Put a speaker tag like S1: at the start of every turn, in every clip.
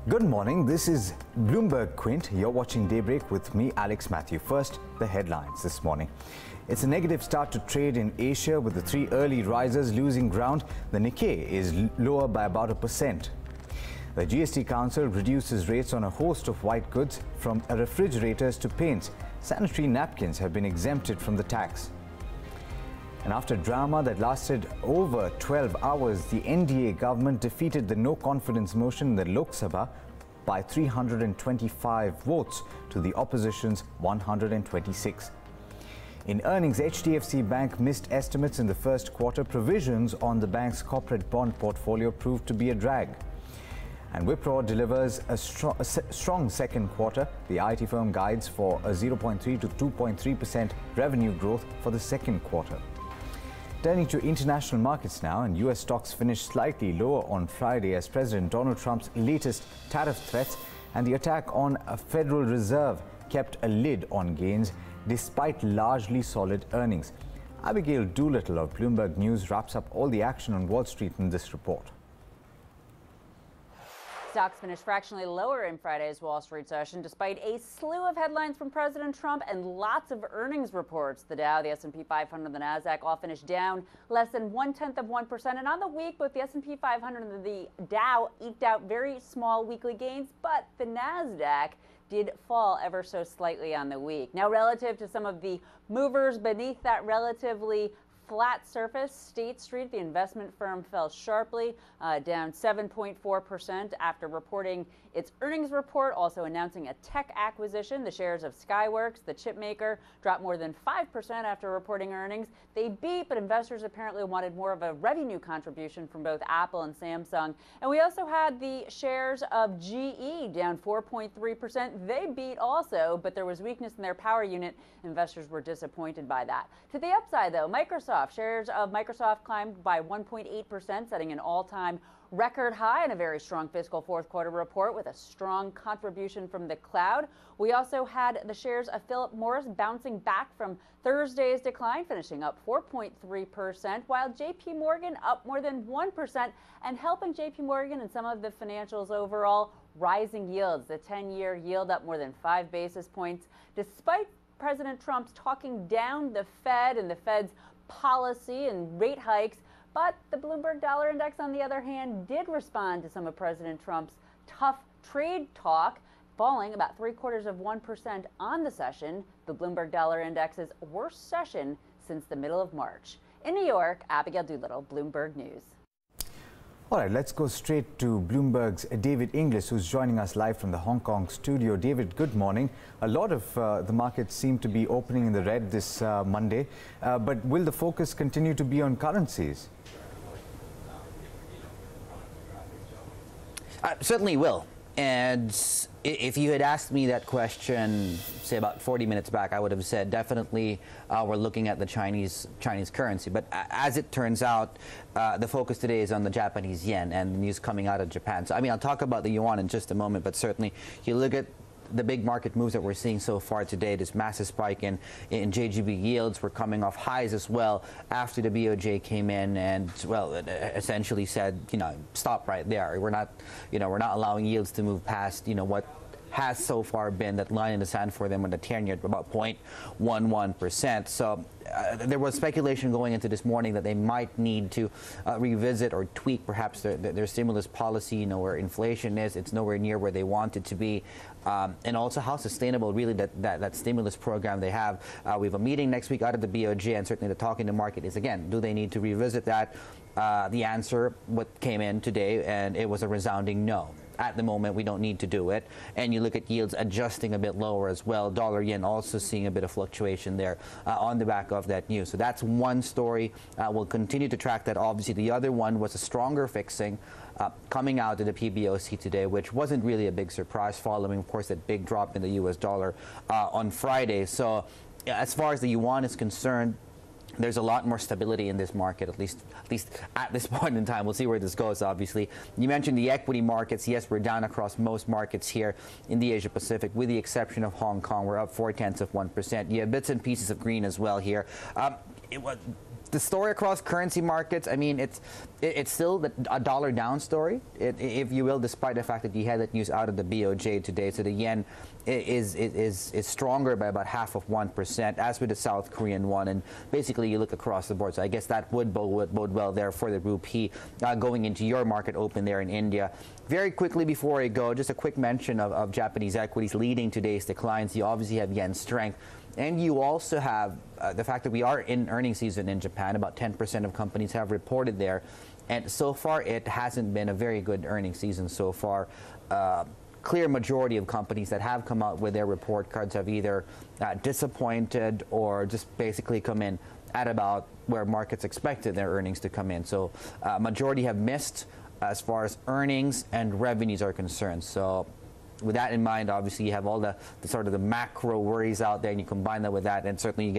S1: Good morning. This is Bloomberg Quint. You're watching Daybreak with me, Alex Matthew. First, the headlines this morning. It's a negative start to trade in Asia with the three early risers losing ground. The Nikkei is lower by about 1%. The GST Council reduces rates on a host of white goods from refrigerators to paints. Sanitary napkins have been exempted from the tax. And after drama that lasted over 12 hours, the NDA government defeated the no-confidence motion in the Lok Sabha by 325 votes to the opposition's 126. In earnings, HDFC Bank missed estimates in the first quarter. Provisions on the bank's corporate bond portfolio proved to be a drag. And Wipro delivers a strong second quarter. The IT firm guides for a 0.3 to 2.3% revenue growth for the second quarter. Turning to international markets now, and U.S. stocks finished slightly lower on Friday as President Donald Trump's latest tariff threats and the attack on a Federal Reserve kept a lid on gains despite largely solid earnings. Abigail Doolittle of Bloomberg News wraps up all the action on Wall Street in this report.
S2: Stocks finished fractionally lower in Friday's Wall Street session despite a slew of headlines from President Trump and lots of earnings reports. The Dow, the S&P 500, and the Nasdaq all finished down less than 0.1%. And on the week, both the S&P 500 and the Dow eked out very small weekly gains, but the Nasdaq did fall ever so slightly on the week. Now, relative to some of the movers beneath that relatively flat surface, State Street, the investment firm, fell sharply, down 7.4% after reporting its earnings report, also announcing a tech acquisition. The shares of Skyworks, the chip maker, dropped more than 5% after reporting earnings. They beat, but investors apparently wanted more of a revenue contribution from both Apple and Samsung. And we also had the shares of GE down 4.3%. They beat also, but there was weakness in their power unit. Investors were disappointed by that. To the upside, though, Microsoft. Shares of Microsoft climbed by 1.8%, setting an all-time record high in a very strong fiscal fourth quarter report with a strong contribution from the cloud. We also had the shares of Philip Morris bouncing back from Thursday's decline, finishing up 4.3%, while JP Morgan up more than 1%, and helping JP Morgan and some of the financials overall, rising yields. The 10-year yield up more than 5 basis points, despite President Trump's talking down the Fed and the Fed's policy and rate hikes. But the Bloomberg Dollar Index, on the other hand, did respond to some of President Trump's tough trade talk, falling about 0.75% on the session, the Bloomberg Dollar Index's worst session since the middle of March. In New York, Abigail Doolittle, Bloomberg News.
S1: All right, let's go straight to Bloomberg's David Inglis, who's joining us live from the Hong Kong studio. David, good morning. A lot of the markets seem to be opening in the red this Monday, but will the focus continue to be on currencies?
S3: Certainly will. And if you had asked me that question, say about 40 minutes back, I would have said definitely we're looking at the Chinese currency. But as it turns out, the focus today is on the Japanese yen and the news coming out of Japan. So, I mean, I'll talk about the yuan in just a moment, but certainly you look at the big market moves that we're seeing so far today, this massive spike in JGB yields. We're coming off highs as well after the BOJ came in and, well, essentially said, stop right there. We're not allowing yields to move past, what has so far been that line in the sand for them on the 10-year at about 0.11%. So there was speculation going into this morning that they might need to revisit or tweak perhaps their stimulus policy, where inflation is. It's nowhere near where they want it to be. And also how sustainable really that stimulus program they have. We have a meeting next week out of the BOJ, and certainly the talk in the market is, again, do they need to revisit that? The answer, what came in today, and it was a resounding no. At the moment, we don't need to do it. And you look at yields adjusting a bit lower as well. Dollar yen also seeing a bit of fluctuation there on the back of that news. So that's one story. We'll continue to track that. Obviously, the other one was a stronger fixing coming out of the PBOC today, which wasn't really a big surprise following, of course, that big drop in the U.S. dollar on Friday. So as far as the yuan is concerned, there's a lot more stability in this market, at least at this point in time. We'll see where this goes, obviously. You mentioned the equity markets. Yes, we're down across most markets here in the Asia Pacific, with the exception of Hong Kong. We're up 0.4%. You have bits and pieces of green as well here. the story across currency markets, I mean, it's still a dollar down story, if you will, despite the fact that you had that news out of the BOJ today. So the yen is stronger by about 0.5%, as with the South Korean won. And basically, you look across the board. So I guess that would bode well there for the rupee going into your market open there in India. Very quickly before I go, just a quick mention of Japanese equities leading today's declines. You obviously have yen strength. And you also have the fact that we are in earnings season in Japan. About 10% of companies have reported there. And so far, it hasn't been a very good earnings season so far. Clear majority of companies that have come out with their report cards have either disappointed or just basically come in at about where markets expected their earnings to come in. So majority have missed as far as earnings and revenues are concerned. So with that in mind, obviously you have all the sort of the macro worries out there, and you combine that with that, and certainly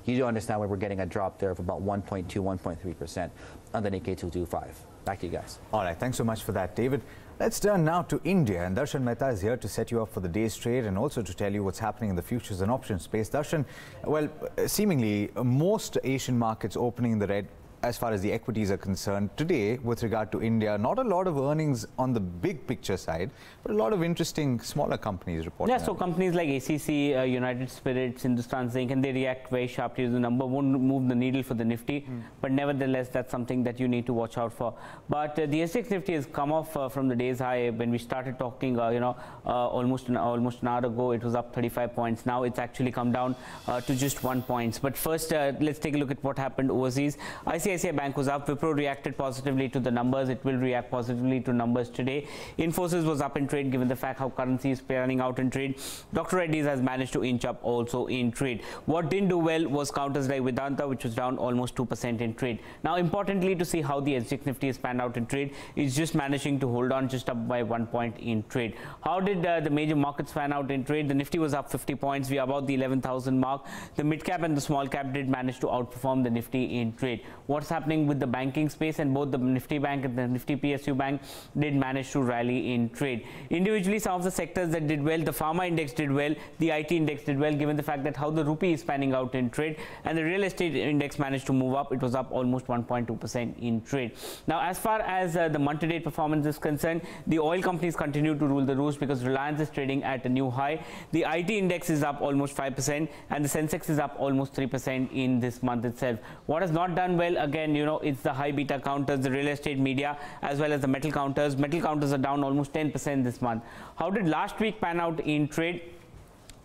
S3: you do understand where we're getting a drop there of about 1.2, 1.3% on the Nikkei 225. Back to you guys.
S1: All right, thanks so much for that, David. Let's turn now to India, and Darshan Mehta is here to set you up for the day's trade and also to tell you what's happening in the futures and options space. Darshan, well, seemingly most Asian markets opening in the red as far as the equities are concerned today with regard to India. Not a lot of earnings on the big picture side, but a lot of interesting smaller companies reporting.
S4: Yeah, so companies like ACC, United Spirits, Hindustan Zinc, and they react very sharply. The number won't move the needle for the Nifty, but nevertheless, that's something that you need to watch out for. But the SGX Nifty has come off from the day's high. When we started talking, almost an hour ago, it was up 35 points. Now it's actually come down to just 1 point. But first, let's take a look at what happened overseas. ICICI Bank was up. Wipro reacted positively to the numbers. It will react positively to numbers today. Infosys was up in trade given the fact how currency is panning out in trade. Dr. Reddy's has managed to inch up also in trade. What didn't do well was counters like Vedanta, which was down almost 2% in trade. Now, importantly, to see how the SGX Nifty is panned out in trade, it's just managing to hold on just up by 1 point in trade. How did the major markets pan out in trade? The Nifty was up 50 points. We are about the 11,000 mark. The mid cap and the small cap did manage to outperform the Nifty in trade. What's happening with the banking space, and both the Nifty Bank and the Nifty PSU Bank did manage to rally in trade. Individually, some of the sectors that did well, the pharma index did well, the IT index did well given the fact that how the rupee is panning out in trade, and the real estate index managed to move up. It was up almost 1.2% in trade. Now, as far as the month-to-date performance is concerned, the oil companies continue to rule the roost because Reliance is trading at a new high. The IT index is up almost 5%, and the Sensex is up almost 3% in this month itself. What has not done well, again, it's the high beta counters, the real estate media, as well as the metal counters. Metal counters are down almost 10% this month. How did last week pan out in trade?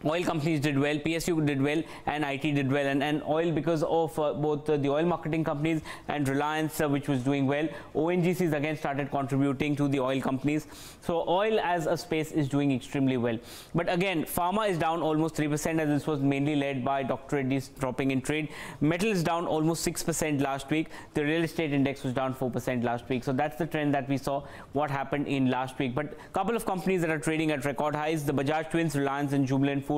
S4: Oil companies did well, PSU did well, and IT did well. And oil, because of both the oil marketing companies and Reliance, which was doing well. ONGCs again started contributing to the oil companies. So oil as a space is doing extremely well. But again, pharma is down almost 3%, as this was mainly led by Dr. Reddy's dropping in trade. Metal is down almost 6% last week. The real estate index was down 4% last week. So that's the trend that we saw what happened in last week. But a couple of companies that are trading at record highs, the Bajaj Twins, Reliance, and Jubilant Foodworks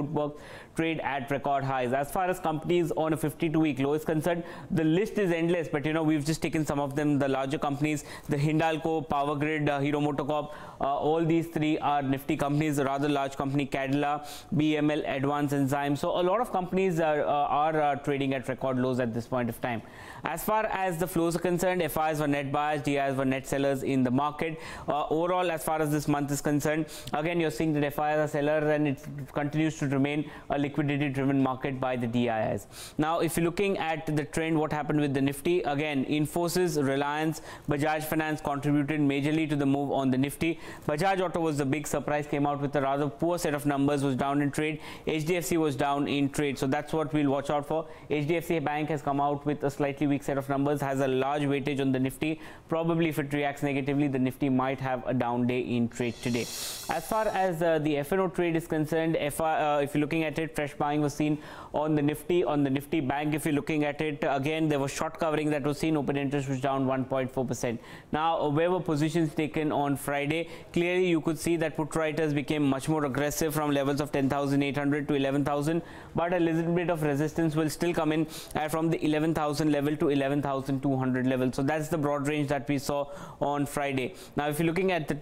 S4: trade at record highs. As far as companies on a 52-week low is concerned, the list is endless, but we've just taken some of them. The larger companies, the Hindalco, Power Grid, Hero MotoCorp, all these three are Nifty companies. A rather large company, Cadila, BML, Advanced Enzymes. So a lot of companies are trading at record lows at this point of time. As far as the flows are concerned, FIs were net buyers, DIs were net sellers in the market. Overall, as far as this month is concerned, again, you're seeing that FIs are sellers, and it continues to remain a liquidity-driven market by the DIs. Now, if you're looking at the trend, what happened with the Nifty, again, Infosys, Reliance, Bajaj Finance contributed majorly to the move on the Nifty. Bajaj Auto was the big surprise, came out with a rather poor set of numbers, was down in trade. HDFC was down in trade, so that's what we'll watch out for. HDFC Bank has come out with a slightly weak set of numbers, has a large weightage on the Nifty. Probably if it reacts negatively, the Nifty might have a down day in trade today. As far as the FNO trade is concerned, if you're looking at it, fresh buying was seen on the Nifty. On the Nifty Bank, if you're looking at it, again, there was short covering that was seen. Open interest was down 1.4%. Now, where were positions taken on Friday? Clearly, you could see that put writers became much more aggressive from levels of 10,800 to 11,000, but a little bit of resistance will still come in from the 11,000 level to 11,200 level. So that's the broad range that we saw on Friday. Now, if you're looking at the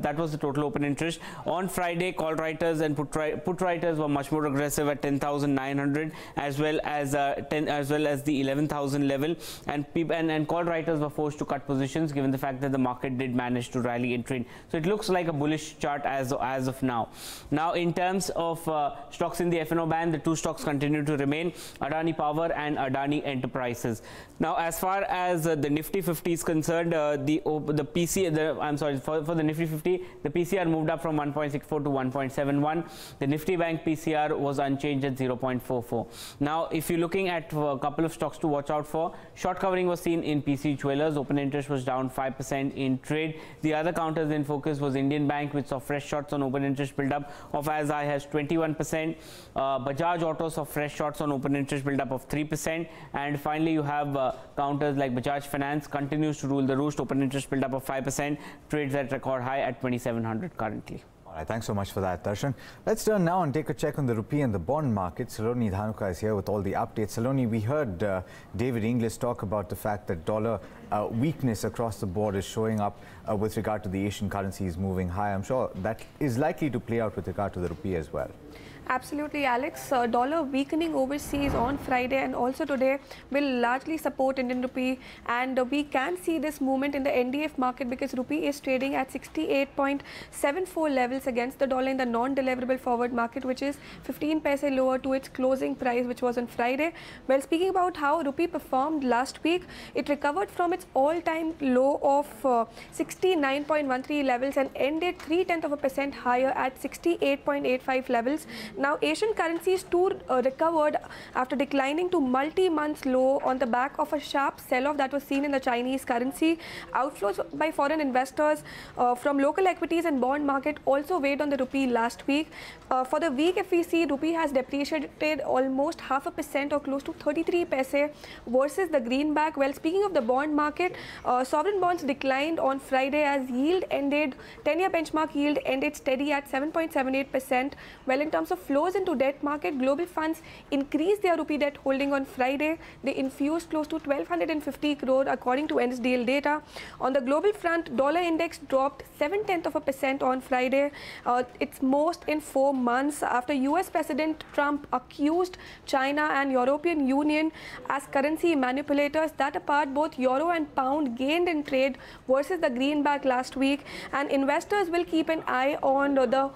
S4: that was the total open interest on Friday. Call writers and put writers were much more aggressive at 10,900 as well as the 11,000 level, and call writers were forced to cut positions given the fact that the market did manage to rally in trade. So it looks like a bullish chart as of now. Now, in terms of stocks in the F&O band, the two stocks continue to remain Adani Power and Adani Enterprises. Now, as far as the Nifty 50 is concerned, for the Nifty 50, the PCR moved up from 1.64 to 1.71. The Nifty Bank PCR was unchanged at 0.44. Now, if you're looking at a couple of stocks to watch out for, short covering was seen in PC Jewelers. Open interest was down 5% in trade. The other counters in focus was Indian Bank, which saw fresh shorts on open interest build up of as high as 21%. Bajaj Auto saw fresh shorts on open interest build up of 3%. And finally, you have counters like Bajaj Finance continues to rule the roost, open interest build up of 5%, trades at record high at 2,700 currently.
S1: All right, thanks so much for that, Darshan. Let's turn now and take a check on the rupee and the bond market. Saloni Dhanuka is here with all the updates. Saloni, we heard David Inglis talk about the fact that dollar weakness across the board is showing up with regard to the Asian currencies moving high. I'm sure that is likely to play out with regard to the rupee as well.
S5: Absolutely, Alex. Dollar weakening overseas on Friday and also today will largely support Indian rupee, and we can see this movement in the NDF market because rupee is trading at 68.74 levels against the dollar in the non-deliverable forward market, which is 15 paise lower to its closing price, which was on Friday. Well, speaking about how rupee performed last week, it recovered from its all-time low of 69.13 levels and ended 0.3% higher at 68.85 levels. Now, Asian currencies too recovered after declining to multi-month low on the back of a sharp sell-off that was seen in the Chinese currency. Outflows by foreign investors from local equities and bond market also weighed on the rupee last week. For the week, if we see, rupee has depreciated almost 0.5% or close to 33 paise versus the greenback. Well, speaking of the bond market, sovereign bonds declined on Friday as yield ended, 10-year benchmark yield ended steady at 7.78%. Well, in terms of flows into debt market, global funds increased their rupee debt holding on Friday. They infused close to 1,250 crore according to NSDL data. On the global front, dollar index dropped 0.7% on Friday. It's most in 4 months after US President Trump accused China and European Union as currency manipulators. That apart, both euro and pound gained in trade versus the greenback last week, and investors will keep an eye on the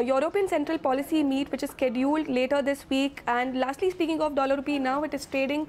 S5: European Central Policy meet, which is scheduled later this week. And lastly, speaking of dollar rupee, now it is trading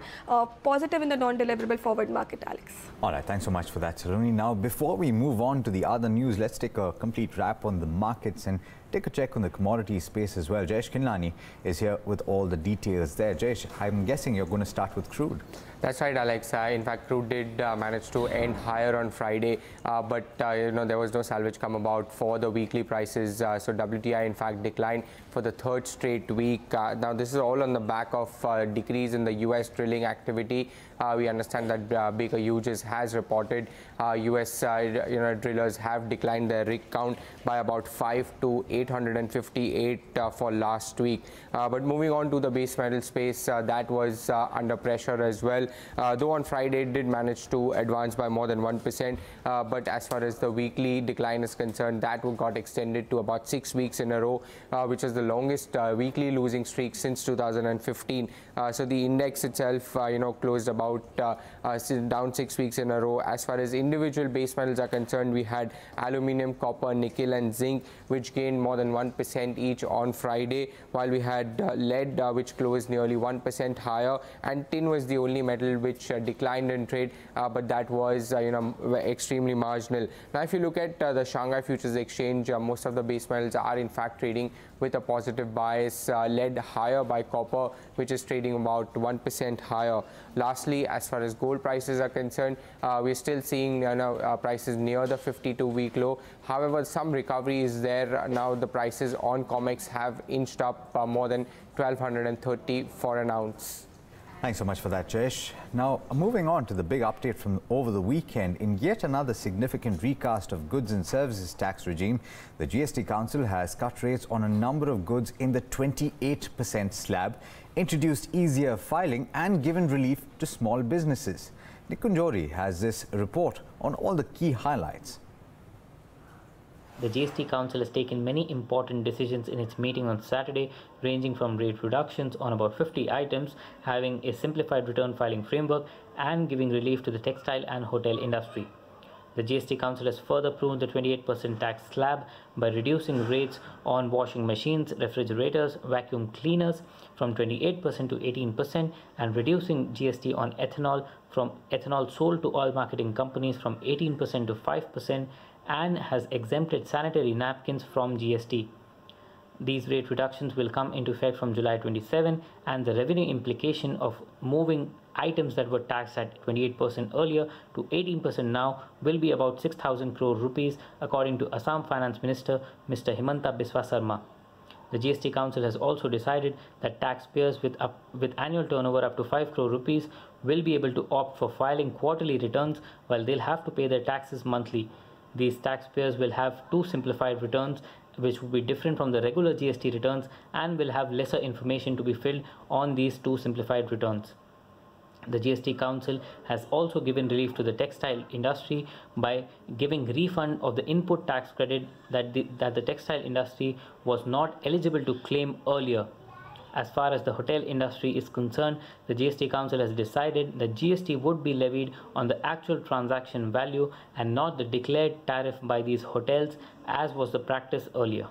S5: positive in the non-deliverable forward market, Alex.
S1: All right, thanks so much for that, Saloni. Now, before we move on to the other news, let's take a complete wrap on the markets and take a check on the commodity space as well. Jayesh Kinlani is here with all the details there. Jayesh, I'm guessing you're going to start with crude.
S6: That's right, Alex. In fact, crude did manage to end higher on Friday, but there was no salvage come about for the weekly prices. So WTI, in fact, declined for the third straight week. Now, this is all on the back of decrease in the US drilling activity. We understand that Baker Hughes has reported US drillers have declined their rig count by about 5 to 858 for last week. But moving on to the base metal space, that was under pressure as well. Though on Friday it did manage to advance by more than 1%, but as far as the weekly decline is concerned, that got extended to about 6 weeks in a row, which is the longest weekly losing streak since 2015. So the index itself, closed about down 6 weeks in a row. As far as individual base metals are concerned, we had aluminium, copper, nickel and zinc, which gained more than 1% each on Friday, while we had lead, which closed nearly 1% higher, and tin was the only metal which declined in trade, but that was extremely marginal. Now, if you look at the Shanghai Futures Exchange, most of the base metals are in fact trading with a positive bias, led higher by copper, which is trading about 1% higher. Lastly, as far as gold prices are concerned, we're still seeing prices near the 52-week low. However, some recovery is there. Now the prices on COMEX have inched up more than 1,230 for an ounce.
S1: Thanks so much for that, Jayesh. Now, moving on to the big update from over the weekend. In yet another significant recast of goods and services tax regime, the GST Council has cut rates on a number of goods in the 28% slab, introduced easier filing and given relief to small businesses. Nikunjori has this report on all the key highlights.
S7: The GST Council has taken many important decisions in its meeting on Saturday, ranging from rate reductions on about 50 items, having a simplified return filing framework, and giving relief to the textile and hotel industry. The GST Council has further pruned the 28% tax slab by reducing rates on washing machines, refrigerators, vacuum cleaners from 28% to 18% and reducing GST on ethanol from ethanol sold to oil marketing companies from 18% to 5% and has exempted sanitary napkins from GST. These rate reductions will come into effect from July 27, and the revenue implication of moving items that were taxed at 28% earlier to 18% now will be about 6,000 crore rupees, according to Assam Finance Minister Mr. Himanta Biswa Sarma. The GST Council has also decided that taxpayers with annual turnover up to 5 crore rupees will be able to opt for filing quarterly returns, while they'll have to pay their taxes monthly. These taxpayers will have two simplified returns, which will be different from the regular GST returns and will have lesser information to be filled on these two simplified returns. The GST Council has also given relief to the textile industry by giving refund of the input tax credit that the textile industry was not eligible to claim earlier. As far as the hotel industry is concerned, the GST Council has decided that GST would be levied on the actual transaction value and not the declared tariff by these hotels, as was the practice earlier.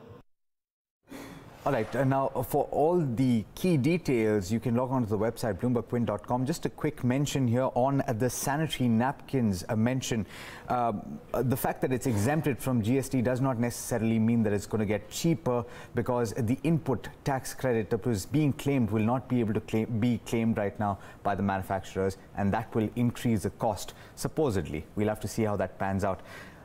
S1: All right, now for all the key details, you can log on to the website bloombergquint.com. Just a quick mention here on the sanitary napkins mention. The fact that it's exempted from GST does not necessarily mean that it's going to get cheaper, because the input tax credit that was being claimed will not be able to be claimed right now by the manufacturers, and that will increase the cost, supposedly. We'll have to see how that pans out.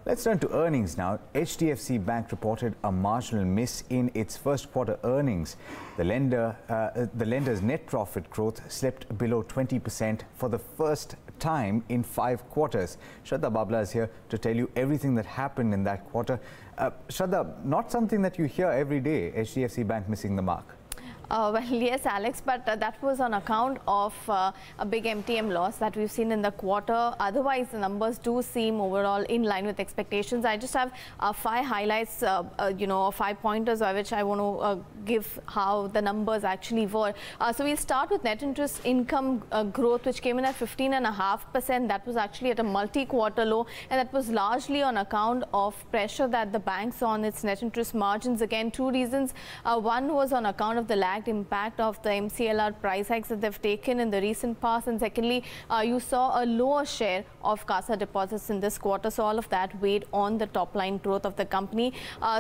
S1: Let's turn to earnings now. HDFC Bank reported a marginal miss in its first quarter earnings. The lender's net profit growth slipped below 20% for the first time in 5 quarters. Shraddha Babla is here to tell you everything that happened in that quarter. Shraddha, not something that you hear every day, HDFC Bank missing the mark.
S8: Well, yes, Alex, but that was on account of a big MTM loss that we've seen in the quarter. Otherwise, the numbers do seem overall in line with expectations. I just have 5 highlights, 5 pointers, which I want to give how the numbers actually were. So we'll start with net interest income growth, which came in at 15.5%. That was actually at a multi-quarter low, and that was largely on account of pressure that the bank saw on its net interest margins. Again, 2 reasons. One was on account of the lagged impact of the MCLR price hikes that they've taken in the recent past, and secondly, you saw a lower share of CASA deposits in this quarter, so all of that weighed on the top line growth of the company.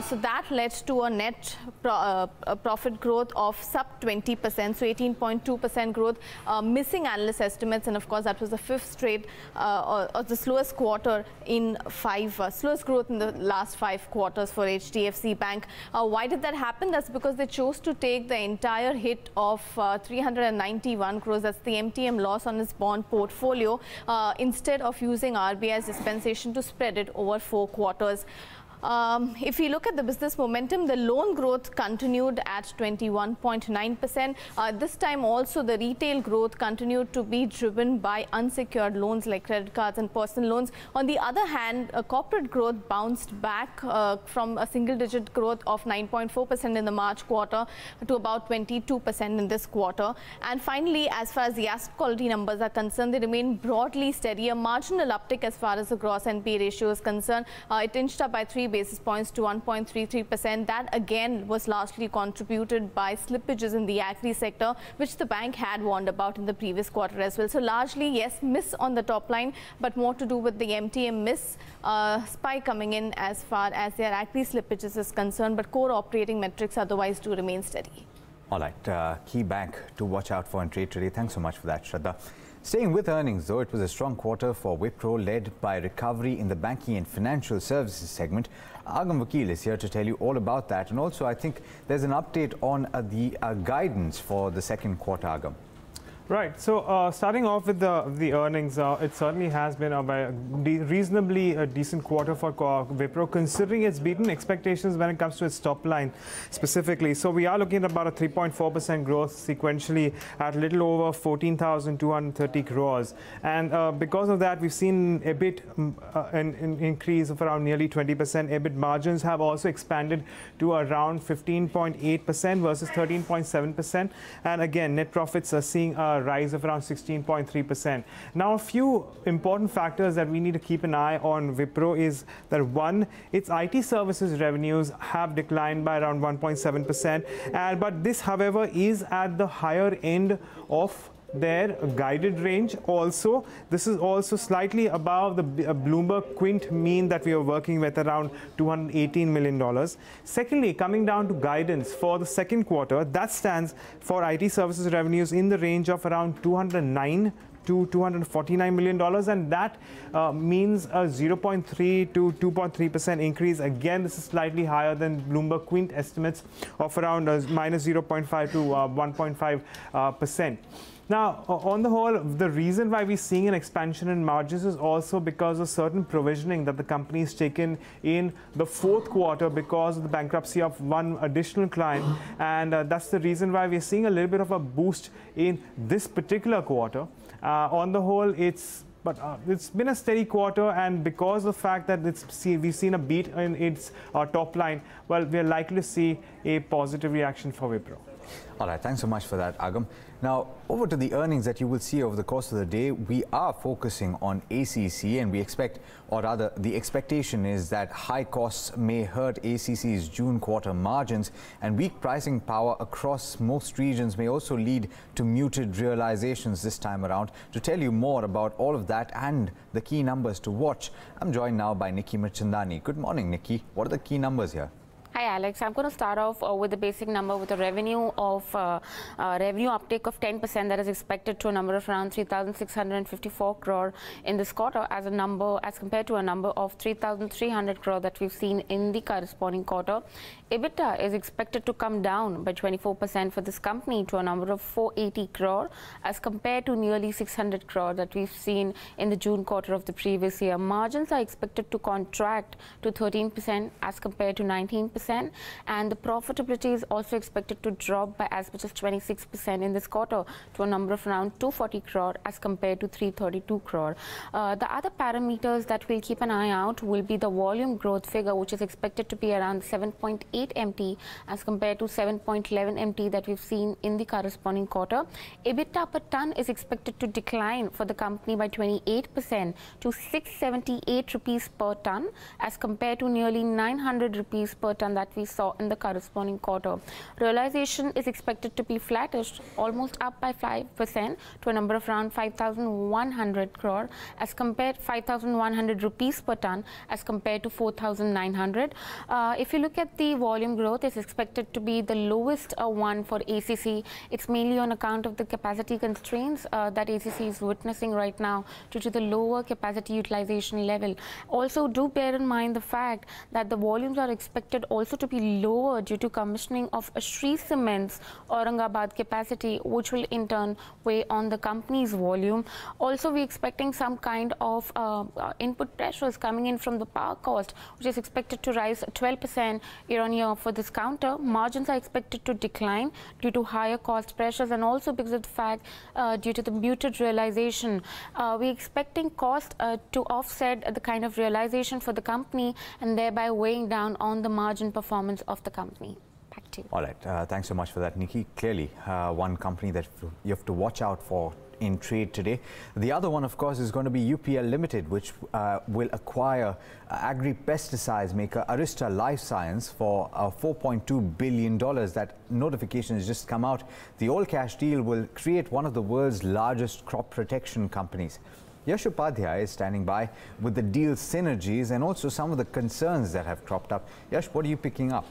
S8: So that led to a net profit growth of sub 20%, so 18.2% growth, missing analyst estimates, and of course that was the 5th straight or the slowest quarter in slowest growth in the last 5 quarters for HDFC Bank. Why did that happen? That's because they chose to take the entire hit of 391 crores, that's the MTM loss on its bond portfolio, instead of using RBI's dispensation to spread it over 4 quarters. If we look at the business momentum, the loan growth continued at 21.9%. This time also the retail growth continued to be driven by unsecured loans like credit cards and personal loans. On the other hand, corporate growth bounced back from a single-digit growth of 9.4% in the March quarter to about 22% in this quarter. And finally, as far as the asset quality numbers are concerned, they remain broadly steady. A marginal uptick as far as the gross NPA ratio is concerned. It inched up by 3 basis points to 1.33%. That again was largely contributed by slippages in the agri sector, which the bank had warned about in the previous quarter as well. So largely, yes, miss on the top line, but more to do with the MTM miss, spike coming in as far as their agri slippages is concerned, but core operating metrics otherwise do remain steady.
S1: All right, key bank to watch out for in trade today. Thanks so much for that, Shraddha. Staying with earnings, though, it was a strong quarter for Wipro, led by recovery in the banking and financial services segment. Agam Vakil is here to tell you all about that. And also, I think there's an update on the guidance for the second quarter, Agam.
S9: Right. So starting off with the earnings, it certainly has been a reasonably decent quarter for Wipro, considering it's beaten expectations when it comes to its top line specifically. So we are looking at about a 3.4% growth sequentially at a little over 14,230 crores. And because of that, we've seen EBIT an increase of around nearly 20%. EBIT margins have also expanded to around 15.8% versus 13.7%. And again, net profits are seeing a rise of around 16.3%. Now, a few important factors that we need to keep an eye on Wipro is that one, its IT services revenues have declined by around 1.7%, but this, however, is at the higher end of their guided range. Also, this is also slightly above the Bloomberg Quint mean that we are working with, around $218 million. Secondly, coming down to guidance for the second quarter, that stands for IT services revenues in the range of around 209 to $249 million, and that means a 0.3 to 2.3% increase. Again, this is slightly higher than Bloomberg Quint estimates of around minus 0.5 to 1.5%. Now, on the whole, the reason why we're seeing an expansion in margins is also because of certain provisioning that the company has taken in the fourth quarter because of the bankruptcy of one additional client. And that's the reason why we're seeing a little bit of a boost in this particular quarter. On the whole, it's been a steady quarter, and because of the fact that we've seen a beat in its top line, well, we're likely to see a positive reaction for Wipro.
S1: All right, thanks so much for that, Agam. Now, over to the earnings that you will see over the course of the day. We are focusing on ACC, and we expect, or rather, the expectation is that high costs may hurt ACC's June quarter margins, and weak pricing power across most regions may also lead to muted realizations this time around. To tell you more about all of that and the key numbers to watch, I'm joined now by Nikki Mirchandani. Good morning, Nikki. What are the key numbers here?
S10: Hi Alex, I'm going to start off with the basic number with a revenue uptake of 10% that is expected to a number of around 3,654 crore in this quarter as compared to a number of 3,300 crore that we've seen in the corresponding quarter. EBITDA is expected to come down by 24% for this company to a number of 480 crore as compared to nearly 600 crore that we've seen in the June quarter of the previous year. Margins are expected to contract to 13% as compared to 19%. And the profitability is also expected to drop by as much as 26% in this quarter to a number of around 240 crore as compared to 332 crore. The other parameters that we'll keep an eye out will be the volume growth figure, which is expected to be around 7.8 MT as compared to 7.11 MT that we've seen in the corresponding quarter. EBITDA per ton is expected to decline for the company by 28% to 678 rupees per ton as compared to nearly 900 rupees per ton that we saw in the corresponding quarter. Realization is expected to be flattish, almost up by 5% to a number of around 5,100 crore as compared 5,100 rupees per ton as compared to 4,900. If you look at the volume growth, it's expected to be the lowest one for ACC. It's mainly on account of the capacity constraints that ACC is witnessing right now due to the lower capacity utilization level. Also, do bear in mind the fact that the volumes are expected also to be lower due to commissioning of Shree Cement's Aurangabad capacity, which will in turn weigh on the company's volume. Also, we're expecting some kind of input pressures coming in from the power cost, which is expected to rise 12% year on year for this counter. Margins are expected to decline due to higher cost pressures and also because of the fact due to the muted realization. We're expecting cost to offset the kind of realization for the company and thereby weighing down on the margin performance of the company. Back to you.
S1: All right, thanks so much for that, Nikki. Clearly, one company that you have to watch out for in trade today. The other one, of course, is going to be UPL Limited, which will acquire agri-pesticides maker Arysta Life Science for $4.2 billion. That notification has just come out. The all-cash deal will create one of the world's largest crop protection companies. Yash Upadhyay is standing by with the deal synergies and also some of the concerns that have cropped up. Yash, what are you picking up?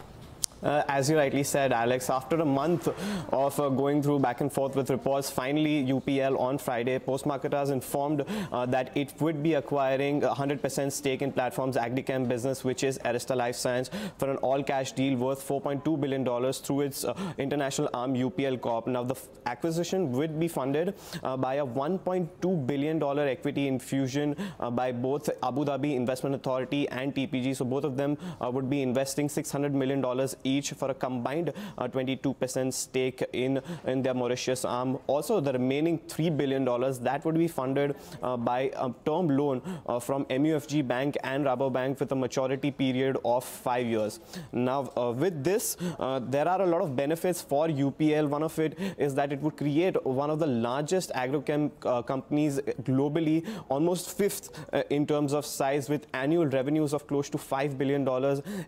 S11: As you rightly said, Alex, after a month of going through back and forth with reports, finally UPL on Friday, post-marketers informed that it would be acquiring 100% stake in platform's AgriChem business, which is Arysta Life Science, for an all-cash deal worth $4.2 billion through its international arm UPL Corp. Now, the acquisition would be funded by a $1.2 billion equity infusion by both Abu Dhabi Investment Authority and TPG. So both of them would be investing $600 million each for a combined 22% stake in their Mauritius arm. Also, the remaining $3 billion that would be funded by a term loan from MUFG Bank and Rabobank with a maturity period of 5 years. Now, with this, there are a lot of benefits for UPL. One of it is that it would create one of the largest agrochem companies globally, almost fifth in terms of size, with annual revenues of close to $5 billion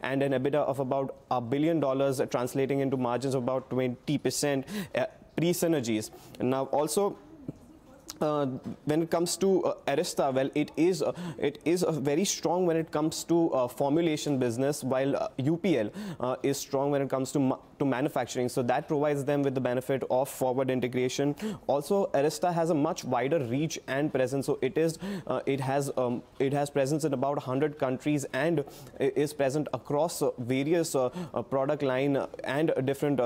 S11: and an EBITDA of about $1 billion, translating into margins of about 20% pre-synergies. Now, also, when it comes to Arysta, well, it is very strong when it comes to formulation business, while UPL is strong when it comes to manufacturing. So that provides them with the benefit of forward integration. Also, Arysta has a much wider reach and presence. So it has presence in about 100 countries and is present across various product line and different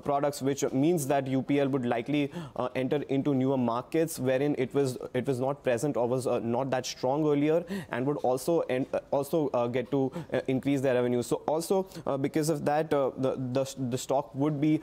S11: products, which means that UPL would likely enter into newer markets wherein it was not present or was not that strong earlier, and would also get to increase their revenue. So also because of that, the stock would be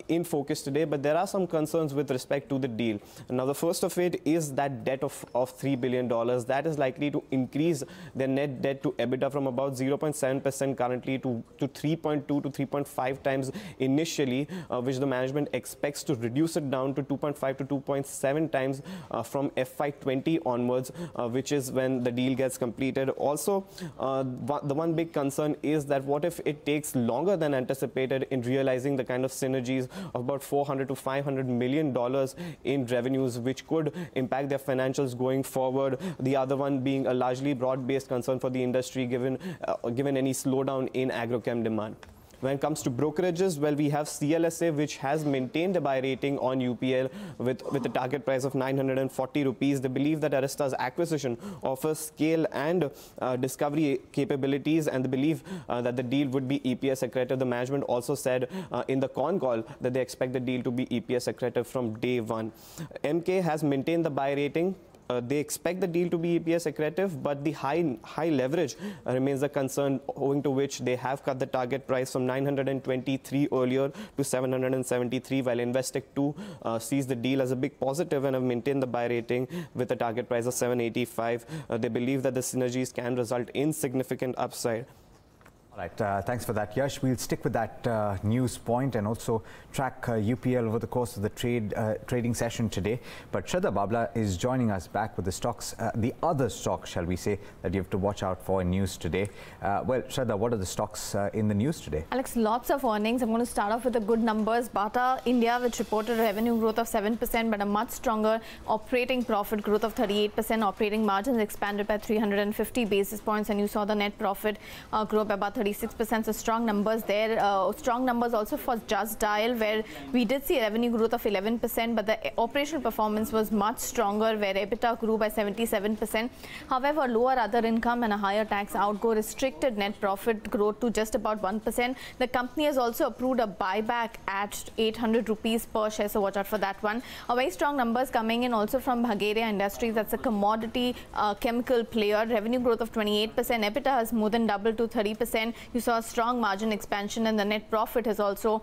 S11: in focus today, but there are some concerns with respect to the deal. Now, the first of it is that debt of $3 billion that is likely to increase their net debt to EBITDA from about 0.7% currently to 3.2 to 3.5 times initially, which the management expects to reduce it down to 2.5 to 2.7 times from FY20 onwards, which is when the deal gets completed. Also, the one big concern is that what if it takes longer than anticipated in realizing the kind of synergies of about $400 to $500 million in revenues, which could impact their financials going forward. The other one being a largely broad-based concern for the industry, given any slowdown in agrochem demand. When it comes to brokerages, well, we have CLSA, which has maintained a buy rating on UPL with a target price of 940 rupees. They believe that Arysta's acquisition offers scale and discovery capabilities, and they believe that the deal would be EPS accretive. The management also said in the con call that they expect the deal to be EPS accretive from day one. MK has maintained the buy rating. They expect the deal to be EPS accretive, but the high leverage remains a concern, owing to which they have cut the target price from 923 earlier to 773, while Investec 2 sees the deal as a big positive and have maintained the buy rating with a target price of 785. They believe that the synergies can result in significant upside.
S1: All right, thanks for that, Yash. We'll stick with that news point and also track UPL over the course of the trading session today. But Shraddha Babla is joining us back with the stocks, the other stocks, shall we say, that you have to watch out for in news today. Well, Shraddha, what are the stocks in the news today?
S8: Alex, lots of earnings. I'm going to start off with the good numbers. Bata India, which reported revenue growth of 7%, but a much stronger operating profit growth of 38%. Operating margins expanded by 350 basis points, and you saw the net profit grow by about 36%, so strong numbers there. Strong numbers also for Just Dial, where we did see a revenue growth of 11%, but the operational performance was much stronger, where EBITDA grew by 77%. However, lower other income and a higher tax outgo restricted net profit growth to just about 1%. The company has also approved a buyback at 800 rupees per share, so watch out for that one. Very strong numbers coming in also from Bhagaria Industries. That's a commodity chemical player. Revenue growth of 28%. EBITDA has more than doubled to 30%. You saw a strong margin expansion, and the net profit has also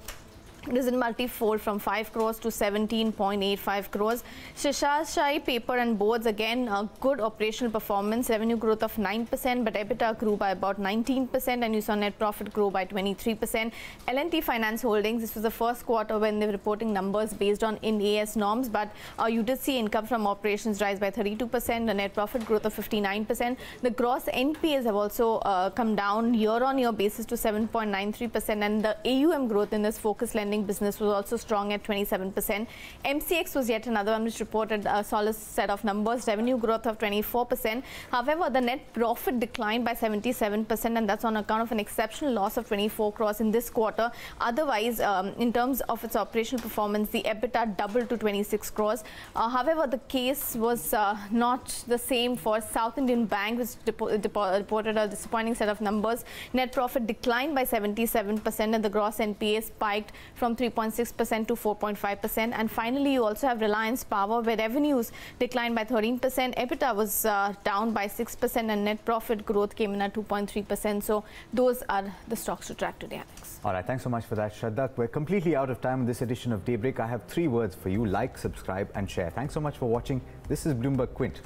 S8: risen multi-fold from 5 crores to 17.85 crores. Shishashai Paper and Boards, again, a good operational performance. Revenue growth of 9%, but EBITDA grew by about 19%, and you saw net profit grow by 23%. L&T Finance Holdings, this was the first quarter when they were reporting numbers based on Ind AS norms, but you did see income from operations rise by 32%, the net profit growth of 59%. The gross NPAs have also come down year-on-year basis to 7.93%, and the AUM growth in this focus lending lending business was also strong at 27%. MCX was yet another one which reported a solid set of numbers, revenue growth of 24%. However, the net profit declined by 77%, and that's on account of an exceptional loss of 24 crores in this quarter. Otherwise, in terms of its operational performance, the EBITDA doubled to 26 crores. However, the case was not the same for South Indian Bank, which reported a disappointing set of numbers. Net profit declined by 77%, and the gross NPA spiked from 3.6% to 4.5%. And finally, you also have Reliance Power, where revenues declined by 13%. EBITDA was down by 6%, and net profit growth came in at 2.3%. So those are the stocks to track today, Alex.
S1: All right, thanks so much for that, Shraddha. We're completely out of time in this edition of Daybreak. I have 3 words for you: like, subscribe, and share. Thanks so much for watching. This is Bloomberg Quint.